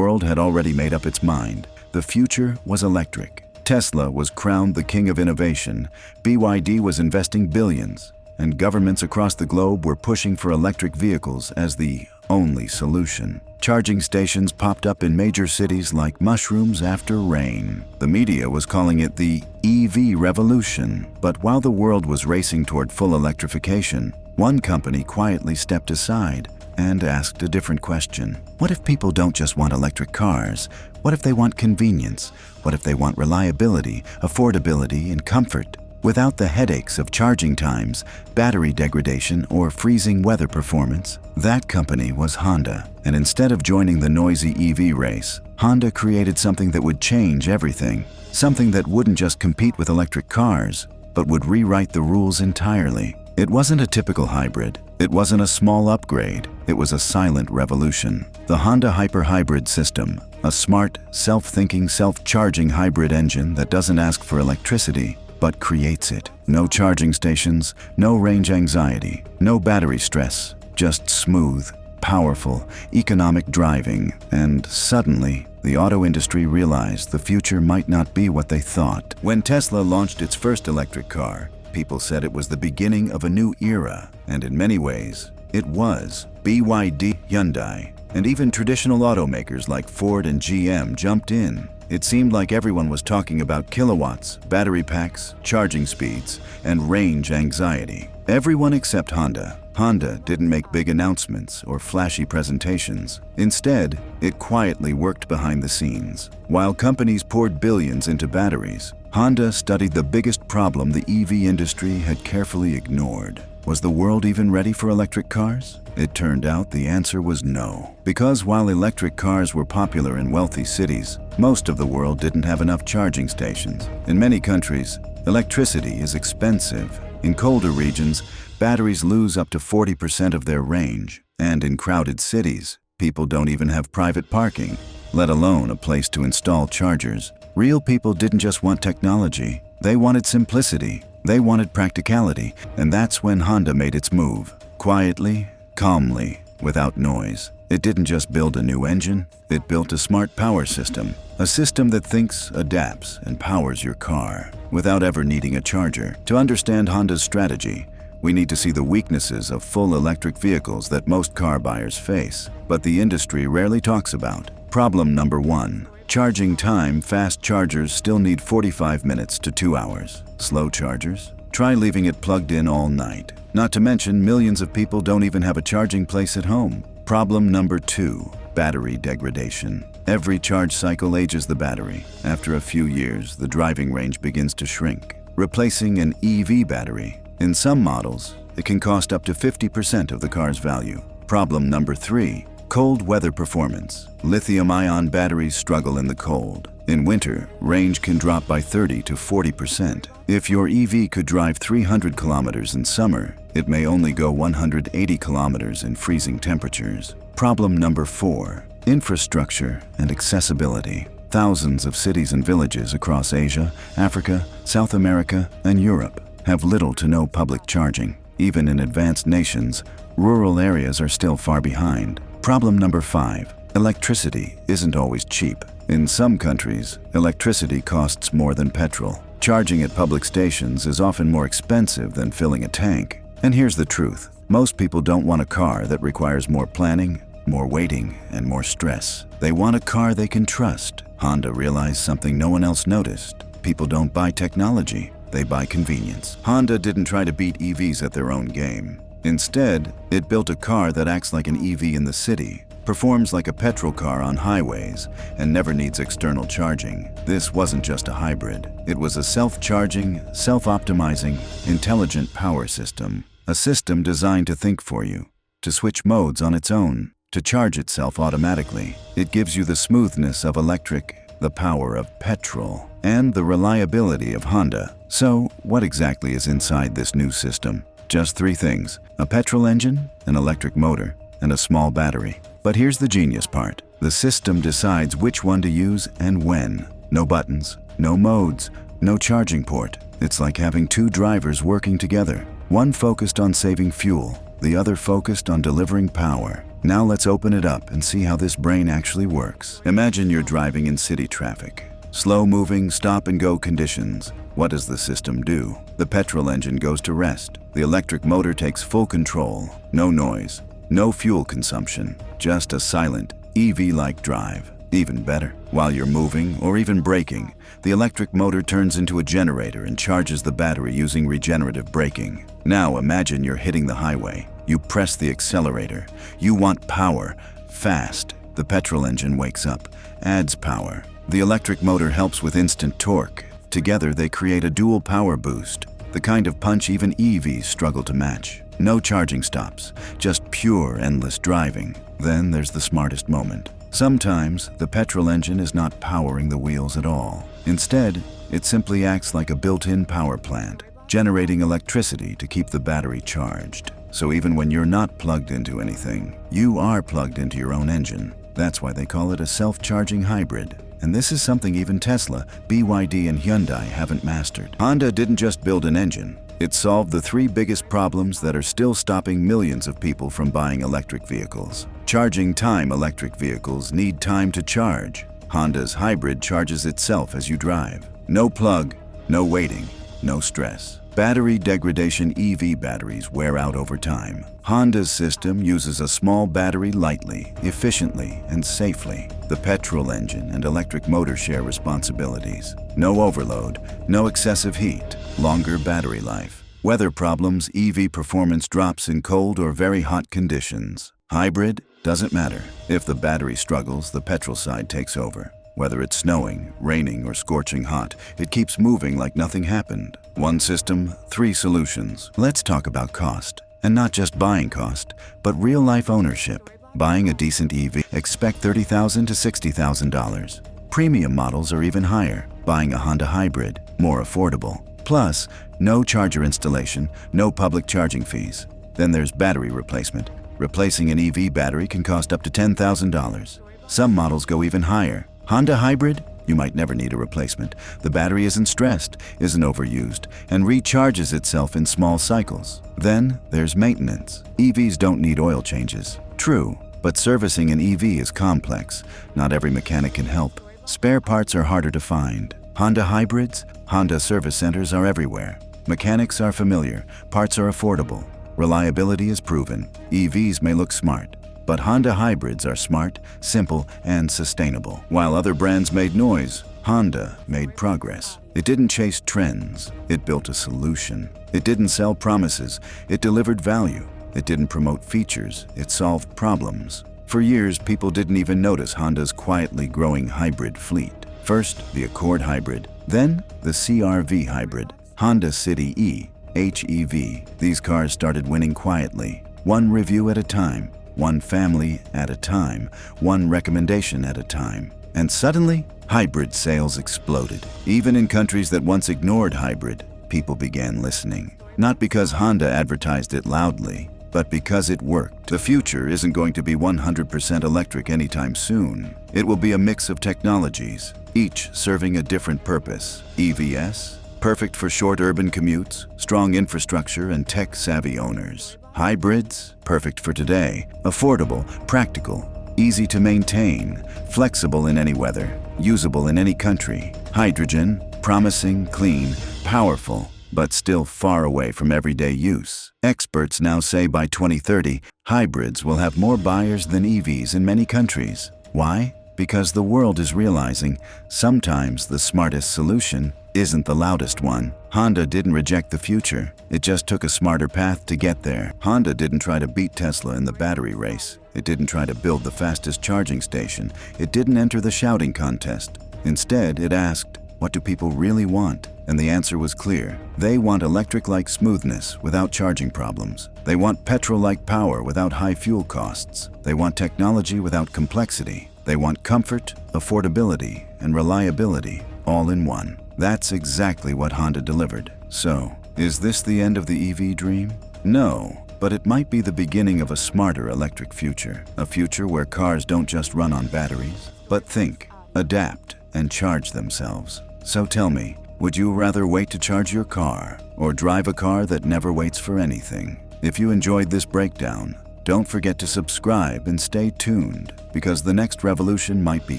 world had already made up its mind. The future was electric. Tesla was crowned the king of innovation. BYD was investing billions. And governments across the globe were pushing for electric vehicles as the only solution. Charging stations popped up in major cities like mushrooms after rain. The media was calling it the EV revolution. But while the world was racing toward full electrification, one company quietly stepped aside and asked a different question. What if people don't just want electric cars? What if they want convenience? What if they want reliability, affordability, and comfort? Without the headaches of charging times, battery degradation, or freezing weather performance? That company was Honda. And instead of joining the noisy EV race, Honda created something that would change everything. Something that wouldn't just compete with electric cars, but would rewrite the rules entirely. It wasn't a typical hybrid. It wasn't a small upgrade. It was a silent revolution. The Honda Hyper Hybrid system, a smart, self-thinking, self-charging hybrid engine that doesn't ask for electricity, but creates it. No charging stations, no range anxiety, no battery stress, just smooth, powerful, economic driving. And suddenly, the auto industry realized the future might not be what they thought. When Tesla launched its first electric car, people said it was the beginning of a new era, and in many ways, it was. BYD, Hyundai, and even traditional automakers like Ford and GM jumped in. It seemed like everyone was talking about kilowatts, battery packs, charging speeds, and range anxiety. Everyone except Honda. Honda didn't make big announcements or flashy presentations. Instead, it quietly worked behind the scenes. While companies poured billions into batteries, Honda studied the biggest problem the EV industry had carefully ignored. Was the world even ready for electric cars? It turned out the answer was no. Because while electric cars were popular in wealthy cities, most of the world didn't have enough charging stations. In many countries, electricity is expensive. In colder regions, batteries lose up to 40% of their range. And in crowded cities, people don't even have private parking, let alone a place to install chargers. Real people didn't just want technology, they wanted simplicity. They wanted practicality, and that's when Honda made its move. Quietly, calmly, without noise. It didn't just build a new engine, it built a smart power system. A system that thinks, adapts, and powers your car without ever needing a charger. To understand Honda's strategy, we need to see the weaknesses of full electric vehicles that most car buyers face, but the industry rarely talks about. Problem number 1. Charging time. Fast chargers still need 45 minutes to 2 hours. Slow chargers? Try leaving it plugged in all night. Not to mention, millions of people don't even have a charging place at home. Problem number 2. Battery degradation. Every charge cycle ages the battery. After a few years, the driving range begins to shrink. Replacing an EV battery, in some models, it can cost up to 50% of the car's value. Problem number 3. Cold weather performance. Lithium-ion batteries struggle in the cold. In winter, range can drop by 30 to 40%. If your EV could drive 300 kilometers in summer, it may only go 180 kilometers in freezing temperatures. Problem number 4. Infrastructure and accessibility. Thousands of cities and villages across Asia, Africa, South America, and Europe have little to no public charging. Even in advanced nations, rural areas are still far behind. Problem number 5. Electricity isn't always cheap. In some countries, electricity costs more than petrol. Charging at public stations is often more expensive than filling a tank. And here's the truth. Most people don't want a car that requires more planning, more waiting, and more stress. They want a car they can trust. Honda realized something no one else noticed. People don't buy technology, they buy convenience. Honda didn't try to beat EVs at their own game. Instead, it built a car that acts like an EV in the city, performs like a petrol car on highways, and never needs external charging. This wasn't just a hybrid. It was a self-charging, self-optimizing, intelligent power system. A system designed to think for you, to switch modes on its own, to charge itself automatically. It gives you the smoothness of electric, the power of petrol, and the reliability of Honda. So, what exactly is inside this new system? Just 3 things: a petrol engine, an electric motor, and a small battery. But here's the genius part. The system decides which one to use and when. No buttons, no modes, no charging port. It's like having 2 drivers working together. One focused on saving fuel, the other focused on delivering power. Now let's open it up and see how this brain actually works. Imagine you're driving in city traffic. Slow-moving, stop-and-go conditions. What does the system do? The petrol engine goes to rest. The electric motor takes full control. No noise, no fuel consumption, just a silent, EV-like drive. Even better, while you're moving or even braking, the electric motor turns into a generator and charges the battery using regenerative braking. Now imagine you're hitting the highway. You press the accelerator. You want power, fast. The petrol engine wakes up, adds power. The electric motor helps with instant torque. Together they create a dual power boost, the kind of punch even EVs struggle to match. No charging stops, just pure endless driving. Then there's the smartest moment. Sometimes the petrol engine is not powering the wheels at all. Instead, it simply acts like a built-in power plant, generating electricity to keep the battery charged. So even when you're not plugged into anything, you are plugged into your own engine. That's why they call it a self-charging hybrid. And this is something even Tesla, BYD, and Hyundai haven't mastered. Honda didn't just build an engine. It solved the three biggest problems that are still stopping millions of people from buying electric vehicles. Charging time. Electric vehicles need time to charge. Honda's hybrid charges itself as you drive. No plug, no waiting, no stress. Battery degradation. EV batteries wear out over time. Honda's system uses a small battery lightly, efficiently, and safely. The petrol engine and electric motor share responsibilities. No overload, no excessive heat, longer battery life. Weather problems. EV performance drops in cold or very hot conditions. Hybrid doesn't matter. If the battery struggles, the petrol side takes over. Whether it's snowing, raining, or scorching hot, it keeps moving like nothing happened. One system, three solutions. Let's talk about cost. And not just buying cost, but real-life ownership. Buying a decent EV, expect $30,000 to $60,000. Premium models are even higher. Buying a Honda hybrid, more affordable. Plus, no charger installation, no public charging fees. Then there's battery replacement. Replacing an EV battery can cost up to $10,000. Some models go even higher. Honda hybrid? You might never need a replacement. The battery isn't stressed, isn't overused, and recharges itself in small cycles. Then there's maintenance. EVs don't need oil changes. True, but servicing an EV is complex. Not every mechanic can help. Spare parts are harder to find. Honda hybrids? Honda service centers are everywhere. Mechanics are familiar. Parts are affordable. Reliability is proven. EVs may look smart, but Honda hybrids are smart, simple, and sustainable. While other brands made noise, Honda made progress. It didn't chase trends. It built a solution. It didn't sell promises. It delivered value. It didn't promote features. It solved problems. For years, people didn't even notice Honda's quietly growing hybrid fleet. First, the Accord hybrid, then the CR-V hybrid, Honda City E, HEV. These cars started winning quietly, one review at a time, one family at a time, one recommendation at a time. And suddenly, hybrid sales exploded. Even in countries that once ignored hybrid, people began listening. Not because Honda advertised it loudly, but because it worked. The future isn't going to be 100% electric anytime soon. It will be a mix of technologies, each serving a different purpose. EVs, perfect for short urban commutes, strong infrastructure, and tech-savvy owners. Hybrids, perfect for today, affordable, practical, easy to maintain, flexible in any weather, usable in any country. Hydrogen, promising, clean, powerful, but still far away from everyday use. Experts now say by 2030, hybrids will have more buyers than EVs in many countries. Why? Because the world is realizing sometimes the smartest solution isn't the loudest one. Honda didn't reject the future. It just took a smarter path to get there. Honda didn't try to beat Tesla in the battery race. It didn't try to build the fastest charging station. It didn't enter the shouting contest. Instead, it asked, what do people really want? And the answer was clear. They want electric-like smoothness without charging problems. They want petrol-like power without high fuel costs. They want technology without complexity. They want comfort, affordability, and reliability all in one. That's exactly what Honda delivered. So, is this the end of the EV dream? No, but it might be the beginning of a smarter electric future. A future where cars don't just run on batteries, but think, adapt, and charge themselves. So tell me, would you rather wait to charge your car or drive a car that never waits for anything? If you enjoyed this breakdown, Don't forget to subscribe and stay tuned, because the next revolution might be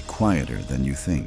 quieter than you think.